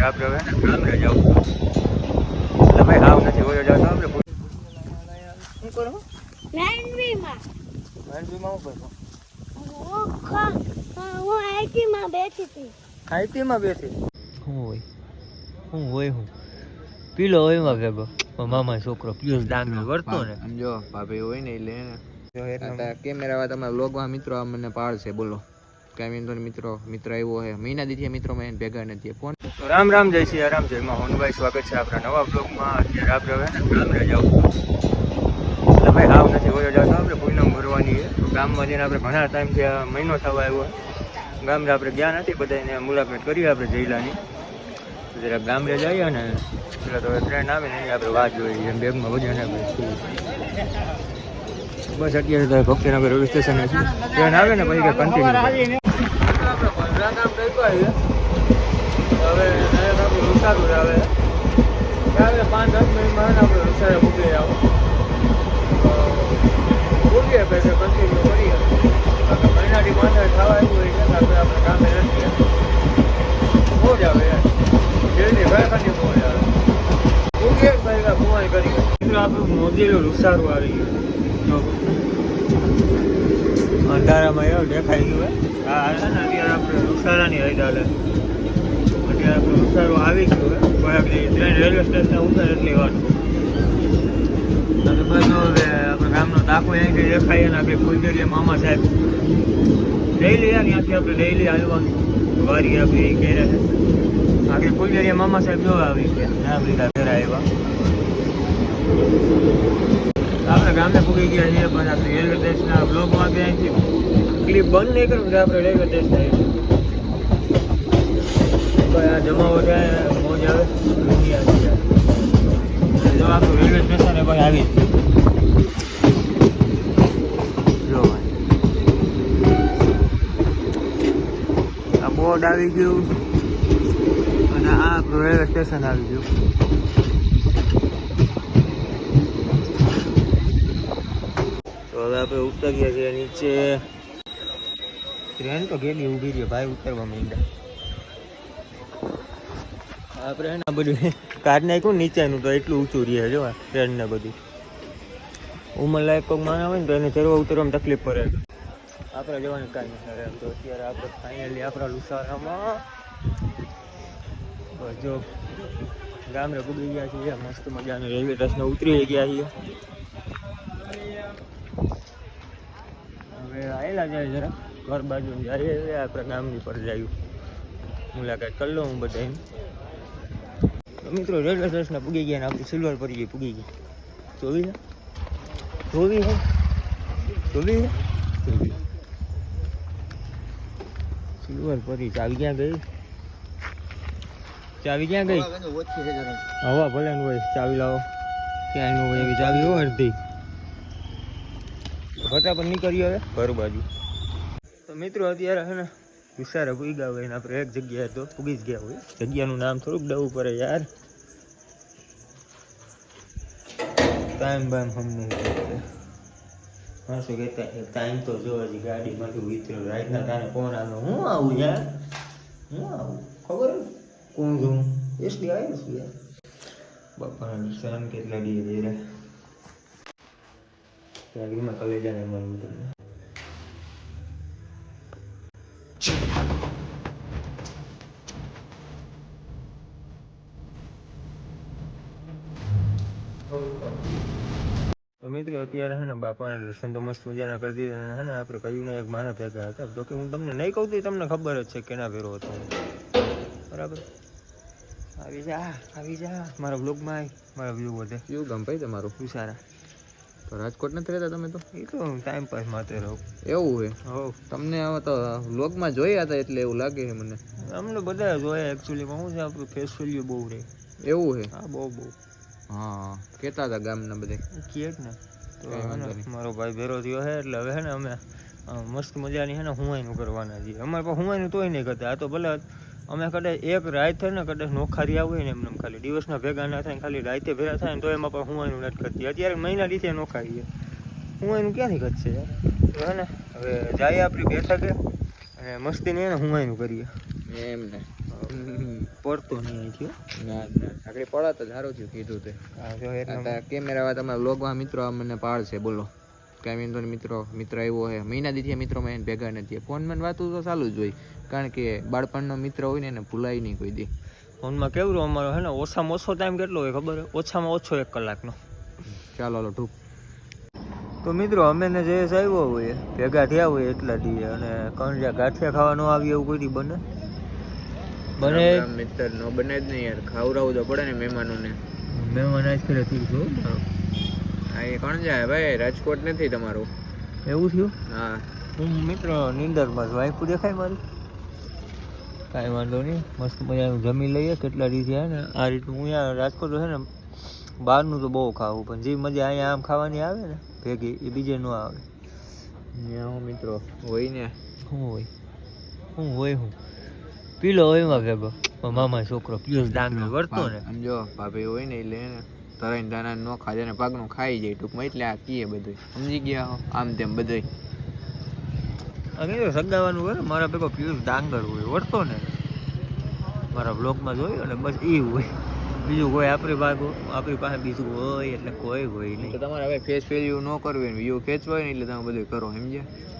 અત્યારે આપણે હવે ગામડે જવું એટલે ભાઈ હાવ નથી હોય જતો આપણે શું કરો લાઈનમાં શું કરો હું આઈટીમાં બેઠી હતી આઈટીમાં બેઠી શું હોય પીલો હોય માં ભેગો મામા છોકરો પિયુષ ડાંગર વર્તો ને સમજો ભાભી હોય ને એટલે કેમેરા તમારા વ્લોગમાં મિત્રો મને પાડશે બોલો કઈ વાંધો નહીં મિત્ર આવ્યો હે મહિના દીથી મિત્રો મેં ભેગા નથી ફોન રામ રામ જય શ્રી રામ જય માં હોનભાઈ સ્વાગત છે આપણા નવા બ્લોગમાં અત્યારે આપણે હવે ગામડે જવું એટલે ભાઈ હાવ નથી હોય જતો આપણે પૂનમ ભરવાની છે ગામમાં જઈને આપણે ઘણા ટાઈમથી મહિનો થવા આવ્યો ગામડે આપણે ગયા નથી બધાને મુલાકાત કરીએ આપણે જઈલાની જરા ગામડે જઈએ ને એટલે તો ટ્રેન આવે ને એની આપણે વાત જોઈએ એમ બેગમાં બધાને બસ અત્યારે તો ભક્તિનગર રેલવે સ્ટેશન છે ટ્રેન આવે ને પછી કન્ટિન્યુ હવે આપણું રૂસારું આવે ત્યારે 5-10 મિનિટમાં આપણે રૂસારે મૂકી આવો મૂકીએ પછી કન્ટિન્યુ કરીએ મહિનાથી માંડે ખાવા આવ્યું હોય કે આપણે કામે નથી મોજ આવે જલ્દી ભાઈ મોજ આવે મૂકીએ પછી કુમાઈ કરીએ મિત્રો આપણું મોજીલું રૂસારું આવી ગયું અંધારામાં એવું દેખાઈ ગયું હોય છે ને અત્યારે આપણે રૂસારાની રાઈડ હાલે અત્યારે આપણું રૂસારું આવી ગયું હોય કોઈ ટ્રેન રેલવે સ્ટેશન ઉતરે એટલી વાર બધું હવે આપણે ગામનો તાકો અહીંથી દેખાઈએ ને આપણે ફૂલજડીએ મામા સાહેબ ડેઈલી ત્યાંથી આપણે ડેઈલી આવવાનું વારી આપણી એ કહે છે આગળ ફૂલજડીએ મામા સાહેબ જોવા આવી ગયા ના બધા ઘેરા આવ્યા આપણે ગામે પૂગી ગયા છીએ પણ આપણે રેલવે સ્ટેશનના બ્લોગમાં બી અહીંથી ક્લિપ બંધ નહીં કરું કે આપણે રેલવે સ્ટેશન આવી આ જમાવો થાય મોજ આવે જો આપણું રેલવે સ્ટેશન એ ભાઈ આવી જો આ બોર્ડ આવી ગયું અને આ આપણું રેલવે સ્ટેશન આવી ગયું હવે આપણે ઉતરી ગયા છીએ નીચે ટ્રેન તો ગેલી ઊભી રહી ભાઈ ઉતરવા માંડ્યા આપણે ને આ બધું કાઢ નાખ્યું નીચેનું તો એટલું ઊંચું રહે જો ટ્રેન ને બધું ઉંમરલાયક કોઈક માણસ હોય ને તો એને ચડવા ઉતરવામાં તકલીફ પડે આપણે જવાની કાંઈ નથી એમ તો અત્યારે આપણે ફાઇનલી આપણા લુસારામાં જો ગામડે પૂગી ગયા છીએ મસ્ત મજાની રેલવે સ્ટેશન ઉતરી ગયા છીએ હવે આવેલા જાય જરા ઘર બાજુ જઈએ આપણે ગામની પર જયું મુલાકાત કરી લઉં હું બધા મિત્રો રેલવે સ્ટેશન પૂગી ગયા ને આપણી સિલ્વર પરી પૂગી ગઈ જોવી છે સિલ્વર પરી ચાવી ક્યાં ગઈ હવા ભલે હોય ચાવી લાવો ક્યાંય ન હોય એવી ચાવી હોય અડધી ફટાફટ નીકળીએ હવે ઘર બાજુ તો મિત્રો અત્યારે છે ને વિચારે પૂગી ગયા હોય ને આપણે એક જગ્યાએ તો પૂગી જ ગયા હોય જગ્યાનું નામ થોડુંક દેવું પડે યાર ટાઈમ બાઈમ હમને હા શું કહેતા ટાઈમ તો જો હજી ગાડીમાંથી વિતર્યો રાતના તારે ફોન આવ્યો હું આવું યાર ખબર કોણ છું એસડી આવ્યું છું યાર બાપાના નિશાન કેટલા ડી જઈ ગાડીમાં કલેજાને મળ્યું તમને તો મિત્રો અત્યારે છે ને બાપાના દર્શન તો મસ્ત મજાના કરી દીધા છે ને આપણે કહ્યું ને એક મારા ભેગા હતા તો કે હું તમને નહીં કહું તો તમને ખબર જ છે કેના ભેરો હતો બરાબર આવી જા મારા બ્લોગમાં મારા વ્યૂ વધે કેવું ગામ ભાઈ તમારું શું સારા તો રાજકોટ નથી રહેતા તમે તો એ તો ટાઈમ પાસ માટે રહું એવું છે હો તમને હવે તો વ્લોગમાં જોયા હતા એટલે એવું લાગે છે મને અમને બધા જોયા એકચ્યુઅલીમાં શું છે આપણું ફેસ વેલ્યુ બહુ રહે એવું છે હા બહુ હા કહેતા હતા ગામના બધા કહે જ ને તો મારો ભાઈ ભેરો થયો છે એટલે હવે છે ને અમે મસ્ત મજાની છે ને હુંવાઈનું કરવાના છીએ અમારે પાસે હુંવાઈનું તોય નહીં કરતા આ તો ભલે અમે કદાચ એક રાત થાય ને કદાચ નોખારી આવું હોય ને એમને ખાલી દિવસના ભેગા ના થાય ખાલી રાતે ભેગા થાય ને તો એમાં પણ હુંવાઈનું નથી કરતી અત્યારે મહિના રીતે નોખારીએ હુંવાઈનું ક્યાંથી કરશે યાર હે ને હવે જાય આપણી બેઠકે અને મસ્તીને એને હુંવાઈનું કરીએ એમ ને પડતો નહીં થયો. ના ના આગળ પડા તો સારું થયું કીધું તે કેમેરા તમારા વ્લોગમાં મિત્રો મને પાડશે બોલો કાંઈ વાંધો નહીં મિત્ર આવ્યો છે મહિના દીથી મિત્રો મેં એને ભેગા નથી ફોનમાં વાતું તો ચાલુ જ હોય કારણ કે બાળપણનો મિત્ર હોય ને એને ભૂલાય નહીં કોઈ દી. ફોનમાં કેવું અમારો હે ને ઓછામાં ઓછો ટાઈમ કેટલો હોય ખબર હોય? ઓછામાં ઓછો 1 કલાકનો. ચાલો હાલો ઠૂક. તો મિત્રો અમે ને જે આવ્યો હોય ભેગા થયા હોય એટલા દી અને કંજ્યા ગાંઠિયા ખાવા ન આવી એવું કોઈ દી બને મિત્ર નો બને જ નહીં યાર ખાવડાવવું તો પડે ને મહેમાનોને. મહેમાન આજ કરે થઈ ગયો હા એ કોણ જાય ભાઈ રાજકોટ નથી તમારું? એવું થયું? હા હું મિત્રો નીંદરમાં છું આખું દેખાય મારી. કાંઈ વાંધો નહીં મસ્ત મજાનું જમી લઈએ કેટલા દી થયા ને આ રીતનું. હું અહીંયા રાજકોટ છે ને બહારનું તો બહુ ખાવું પણ જે મજા અહીંયા આમ ખાવાની આવે ને ભેગી એ બીજે ન આવે. હું મિત્રો હોય ને શું હોય પીલો હોય માં ભેગો મામા છોકરો પિયુષ ડાંગર વર્તો ને સમજો ભાભી હોય ને એટલે તરાઈને દાણા ન ખાય ને પાકનું ખાઈ જાય ટૂંકમાં એટલે આ કીએ બધું સમજી ગયા હો આમ તેમ બધું. અમે તો સગાવાનું હોય ને મારા ભેગો પિયુષ ડાંગર હોય વર્તો ને મારા બ્લોગમાં જોયું અને બસ એ હોય બીજું કોઈ આપણી પાસે બીજું હોય એટલે કોઈ હોય નહીં. તો તમારે હવે ફેસ વેલ્યુ ન કરવી ને વ્યૂ ખેંચવા હોય ને એટલે તમે બધું કરો સમજ્યા.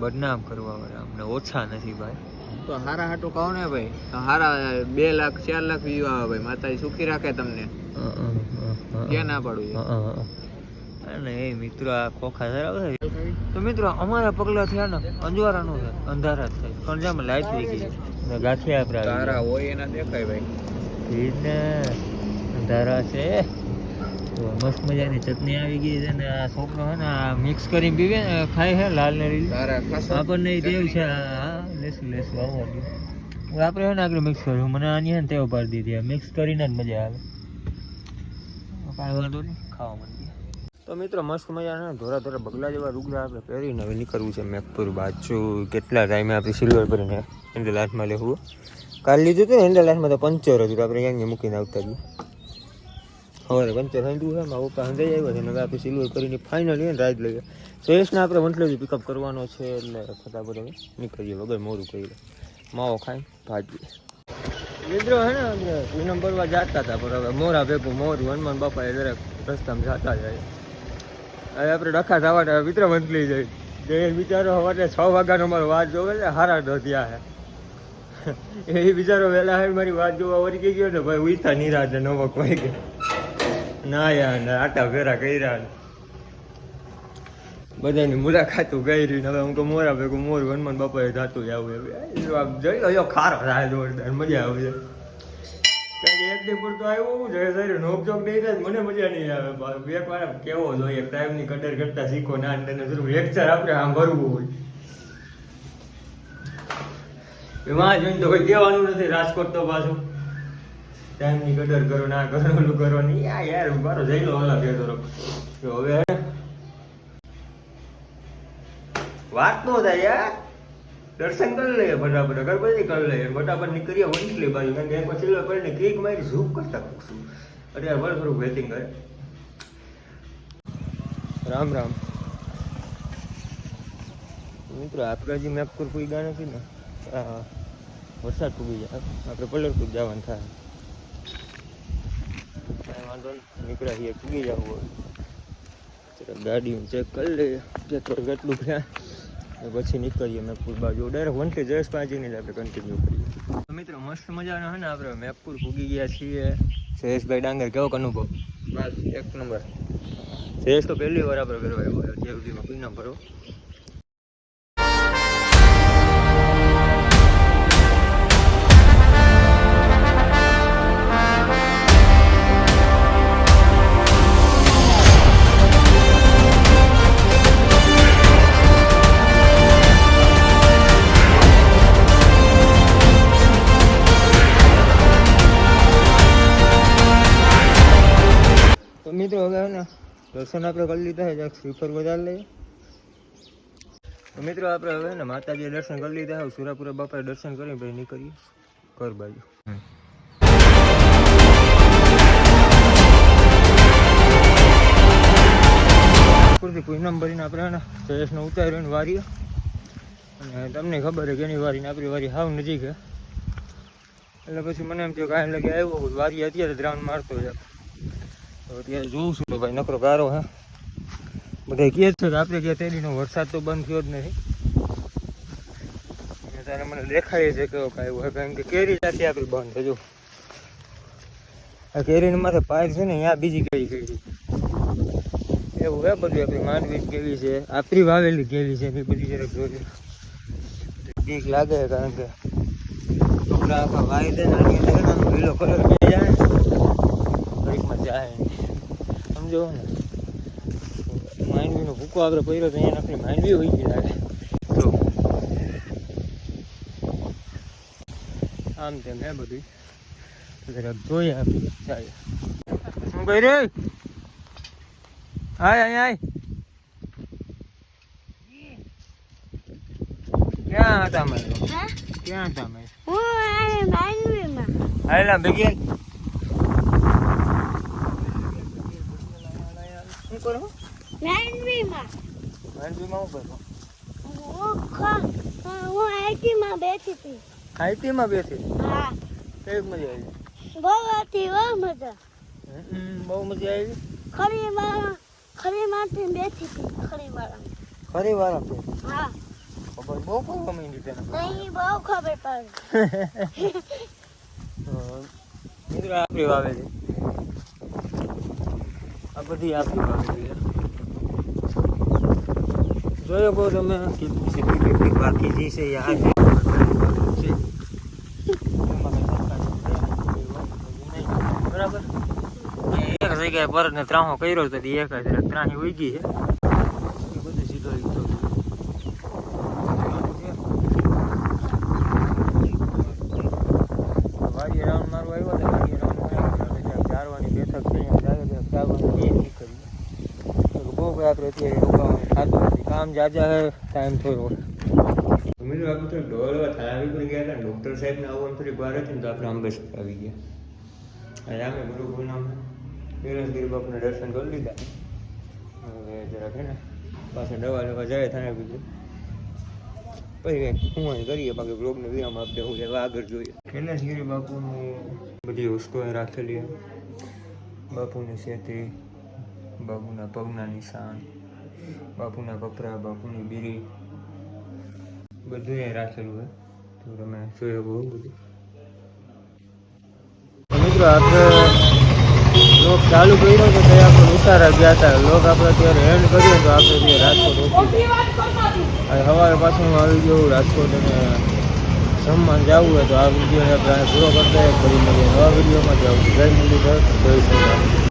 બદનામ કરવા વાળા અમને ઓછા નથી ભાઈ. તો હારા હાટું કહો ને ભાઈ હારા 2 લાખ 4 લાખ વ્યૂ આવે ભાઈ માતાજી સુખી રાખે તમને ક્યાં ના પાડું અને એ મિત્રો આ ખોખા ધરાવે છે. તો મિત્રો અમારા પગલા થયા ને અંજવારાનું છે અંધારા જ થાય પણ જેમ લાઈટ થઈ ગઈ ને ગાંઠિયા આપણે તારા હોય એના દેખાય ભાઈ ને અંધારા છે. મસ્ત મજાની ચટણી આવી ગઈ છે ને આ છોકરો છે ને આ મિક્સ કરીને પીવે ને ખાય છે લાલ ને લીલી આપણને ટેવ છે. હા લેશું આવવા દઉં આપણે છે ને આગળ મિક્સ કર્યું મને આની છે ને ટેવ પાડી દીધી મિક્સ કરીને જ મજા આવે. કાંઈ વાંધો નહીં ખાવા માંડીએ. તો મિત્રો મસ્ત મજા ને ધોરા બગલા જેવા રૂગલા આપણે પહેરીને હવે નીકળવું છે મેઘપુર બાજુ. કેટલા ટાઈમે આપણે સિલ્વર ભરીને હેન્ડલ હાથમાં લેવું. કાલ લીધું હતું ને હેન્ડલ હાથમાં તો પંચર હતું આપણે અહીંયા મૂકીને આવતા રહીએ. હવે પંચર હાંડ્યું છે મારા પપ્પા હંધાઈ આવ્યો છે ને હવે આપણે સિલ્વર કરીને ફાઇનલી ને રાઈડ લઈએ. સુરેશને આપણે વંટલેથી પિકઅપ કરવાનો છે એટલે ફટાફટ હવે નીકળીએ વગર મોડું કરીએ માવો ખાઈને ભાગીએ. મિત્રો હે ને આપણે પૂનમ ભરવા જતા હતા પણ હવે મોરા ભેગું મોરું હનુમાન બાપાએ દરેક રસ્તામાં જતા જાય. હવે આપણે ડખા થવા મિત્ર વંટલી જાય જે બિચારો સવારે 6 વાગ્યાનો અમારો વાત જોવે છે હારા ધોતિયા છે એ બિચારો વહેલા હે મારી વાત જોવા વળી ગયો ને ભાઈ ઉઠા નિરાશ ને નવક વાઈ ગયા ના યાર ને આટા ફેરા કર્યા બધાની મુલાકાતું કરી હવે હું તો મોરા ભેગું મોરું હનુમાન બાપાએ જાતું આવું જોઈ લો ખારો થાય જોરદાર મજા આવે છે. કારણ કે એક દી પૂરતો આવ્યો હું જય સારી નોકઝોક નહીં થાય મને મજા નહીં આવે. એક વાર કેવો જોઈએ ટાઈમની કદર કરતા શીખો ના જરૂર લેક્ચર આપણે સાંભળવું હોય એમાં જોઈને તો કોઈ કહેવાનું નથી. રાજકોટ તો પાછું ટાઈમની કદર કરો ના કરો ઓલું કરો નહીં યાર મારો જઈ લો ઓલા કહેતો હવે વાત નો થાય યાર દર્શન કરી લઈએ ફટાફટ ગણપતિ કરી લઈએ ફટાફટ નીકળીએ વંટલી બાજુ કારણ કે એક પછી કરીને ક્રિક મારી ઝૂપ કરતા પૂછું અત્યારે બરાબર થોડુંક વેટિંગ કરે. રામ રામ મિત્રો આપણે હજી મેપપુર કોઈ ગયા નથી ને વરસાદ પૂગી જાય આપણે પલરપુર જવાનું થાય કાંઈ વાંધો નહીં નીકળ્યા છીએ પૂગી જવું હોય ગાડી ચેક કરી લઈએ પેટ્રોલ કેટલું છે પછી નીકળીએ મેપપુર બાજુ ડાયરેક્ટ વંટલી જયેશ પાંચીને જ આપણે કન્ટિન્યુ કરીએ. મિત્રો મસ્ત મજાનો છે ને આપણે મેપપુર પૂગી ગયા છીએ. જયેશભાઈ ડાંગર કેવો અનુભવ? બસ 1 નંબર. જયેશ તો પહેલી વાર આપણે કરવા આવ્યો જે સુધીમાં કોઈ ના ભરો. મિત્રો હવે ને દર્શન આપણે કરી લીધા છે શ્રીફળ વધારે લઈએ. મિત્રો આપણે હવે ને માતાજી દર્શન કરી લીધા હોય સુરાપુરા બાપાએ દર્શન કરીને ભાઈ નીકળીએ ઘર બાજુ. પૂરતી પૂનમ ભરીને આપણે ને જયેશને ઉતાર્યો ને વારીએ અને તમને ખબર છે કે એની વારી ને આપણી વારી હાવ નજીક છે. એટલે પછી મને એમ થયું કાંઈ લગે આવ્યો વારી અત્યારે જ રાઉન્ડ મારતો છે. તો અત્યારે જોઉં છું તો ભાઈ નકરો ગારો હે. બધા કહે છે કે આપણે ક્યાં તેડીનો વરસાદ તો બંધ થયો જ નથી. ત્યારે મને દેખાય છે કેવો કાંઈ હોય, કારણ કે કેરી સાથે આપણી બંધ છે. જો આ કેરીની માથે પાર છે ને અહીંયા બીજી કેરી કરી એવું હે બધું. આપણી માંડવી કેવી છે, આપણી વાવેલી કેવી છે એ બધી જરાક જોઈ બીક લાગે, કારણ કે કપડા આખા વાઈ દે ને લીલો કલર થઈ જાય ને ઘડીકમાં જાય સમજો ને. માંડવીનો ભૂકો આપણે પહેર્યો તો અહીંયા આપણી માંડવી હોય ગઈ લાગે. જો આમ તેમ હે બધું. જરાક જોઈએ આપણે ચાલે શું કહી રે હાય અહીંયા ક્યાં હતા અમે? ક્યાં હતા અમે? હું માંડવીમાં. હાયલા ભેગી શું કરો? માંડવીમાં. માંડવીમાં શું કરો? હું આઈટીમાં બેઠી હતી. આઈટીમાં બેસી? હા. કેવી મજા આવી? બહુ હતી બહુ મજા. બહુ મજા આવી. ખરીમાંથી બેઠી હતી. ખરીવાળા. ખરીવાળા? હા. ખબર બહુ પડવા માંડી તને. નહીં બહુ ખબર પડી. મિત્રો આપણી વાવેલી આ બધી આપણી વાવેલી જોયો બહુ તમે કેટલી છે કેટલી બાકી જે છે યાર છે બરાબર. એક જગ્યાએ પરત ને ત્રાહો કર્યો તો એક જ ત્રાહી ઉગી છે એ બધું સીધો લીધો. વાડી રાઉન્ડ મારવા આવ્યો તો વાડી રાઉન્ડ ચારવાની બેઠક છે ચારવાની નીકળી બહુ કઈ આપણે અત્યારે રોકાવાનું થતું નથી. કામ જાજા હે ટાઈમ થોડો. મિત્રો આપણે તો ડોળવા થાળી પર ગયા હતા ડૉક્ટર સાહેબને આવવાનું થોડીક વાર હતી ને તો આપણે અંબેસર આવી ગયા. આજે અમે ગુરુકુળના વિરસગીરી બાપુના દર્શન કરી લીધા. હવે જરાક હે ને પાછા દવા લેવા જાય થાને બીજું પછી કંઈક હું કરીએ બાકી બ્લોગને વિરામ આપી દેવું એટલે આગળ જોઈએ. કૈલાસગીરી બાપુની બધી વસ્તુઓ રાખેલી બાપુની સેતી, બાપુના પગના નિશાન, બાપુના કપડા, બાપુની બીરી બધું અહીં રાખેલું હોય તો તમે જોઈ શકો બધું. મિત્રો આપણે લોક ચાલુ કર્યો તો ત્યાં આપણે ઉતારા ગયા હતા. લોક આપણે અત્યારે એન્ડ કર્યો તો આપણે ત્યાં રાજકોટ ઉતરી સવારે પાછું આવી ગયું રાજકોટ અને જમવા જવું હોય તો આ વિડીયોને આપણે પૂરો કરતા ફરી મળીએ નવા વિડીયોમાં જવું. જય મુરલીધર, જય શ્રી રામ.